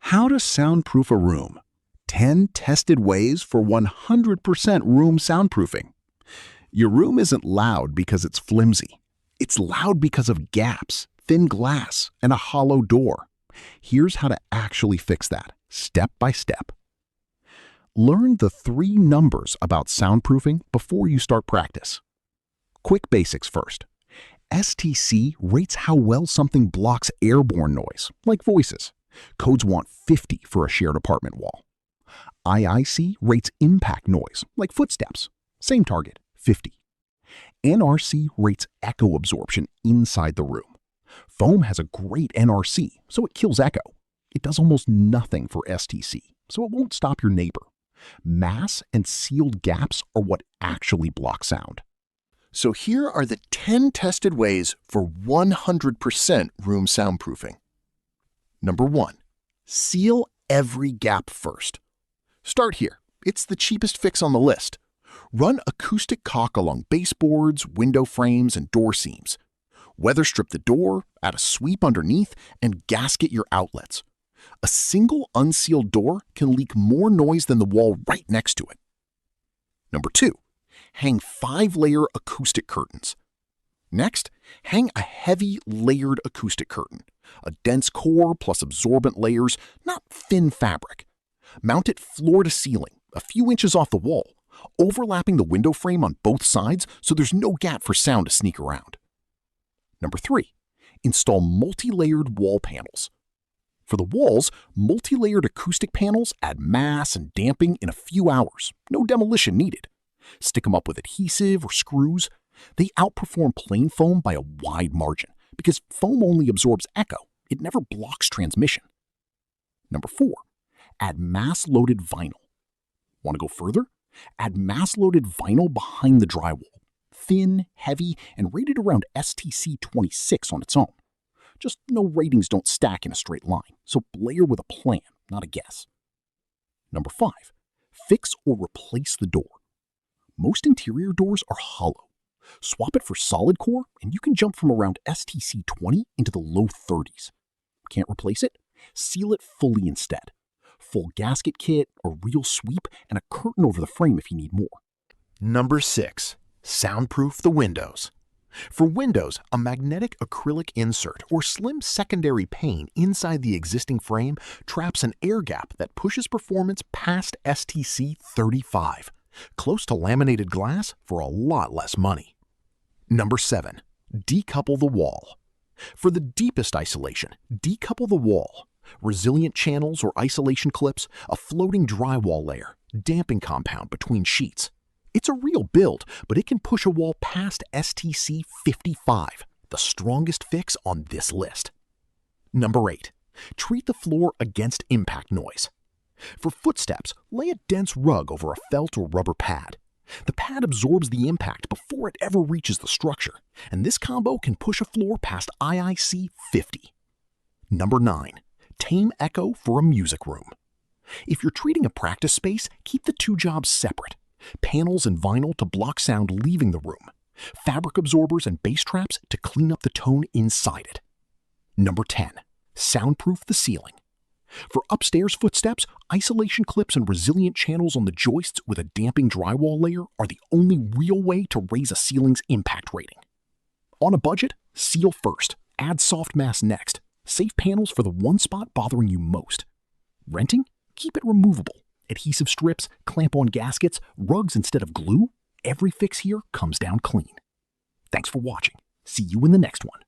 How to soundproof a room. 10 tested ways for 100% room soundproofing. Your room isn't loud because it's flimsy. It's loud because of gaps, thin glass, and a hollow door. Here's how to actually fix that, step by step. Learn the 3 numbers about soundproofing before you start practice. Quick basics first. STC rates how well something blocks airborne noise, like voices. Codes want 50 for a shared apartment wall. IIC rates impact noise, like footsteps. Same target, 50. NRC rates echo absorption inside the room. Foam has a great NRC, so it kills echo. It does almost nothing for STC, so it won't stop your neighbor. Mass and sealed gaps are what actually block sound. So here are the 10 tested ways for 100% room soundproofing. Number 1. Seal every gap first. Start here. It's the cheapest fix on the list. Run acoustic caulk along baseboards, window frames, and door seams. Weather strip the door, add a sweep underneath, and gasket your outlets. A single unsealed door can leak more noise than the wall right next to it. Number 2. Hang 5-layer acoustic curtains. Next, hang a heavy layered acoustic curtain, a dense core plus absorbent layers, not thin fabric. Mount it floor to ceiling, a few inches off the wall, overlapping the window frame on both sides so there's no gap for sound to sneak around. Number 3. Install multi-layered wall panels. For the walls, multi-layered acoustic panels add mass and damping in a few hours, no demolition needed. Stick them up with adhesive or screws. They outperform plain foam by a wide margin because foam only absorbs echo. It never blocks transmission. Number 4. Add mass-loaded vinyl. Want to go further? Add mass-loaded vinyl behind the drywall. Thin, heavy, and rated around STC 26 on its own. Just no ratings don't stack in a straight line, so layer with a plan, not a guess. Number 5. Fix or replace the door. Most interior doors are hollow. Swap it for solid core, and you can jump from around STC 20 into the low 30s. Can't replace it? Seal it fully instead. Full gasket kit, a real sweep, and a curtain over the frame if you need more. Number 6. Soundproof the windows. For windows, a magnetic acrylic insert or slim secondary pane inside the existing frame traps an air gap that pushes performance past STC 35. Close to laminated glass for a lot less money. Number 7. Decouple the wall. For the deepest isolation, decouple the wall. Resilient channels or isolation clips, a floating drywall layer, damping compound between sheets. It's a real build, but it can push a wall past STC 55, the strongest fix on this list. Number 8. Treat the floor against impact noise. For footsteps, lay a dense rug over a felt or rubber pad. The pad absorbs the impact before it ever reaches the structure, and this combo can push a floor past IIC 50. Number 9. Tame echo for a music room. If you're treating a practice space, keep the 2 jobs separate. Panels and vinyl to block sound leaving the room. Fabric absorbers and bass traps to clean up the tone inside it. Number 10. Soundproof the ceiling. For upstairs footsteps, isolation clips and resilient channels on the joists with a damping drywall layer are the only real way to raise a ceiling's impact rating. On a budget, seal first, add soft mass next. Save panels for the one spot bothering you most. Renting? Keep it removable. Adhesive strips, clamp-on gaskets, rugs instead of glue. Every fix here comes down clean. Thanks for watching. See you in the next one.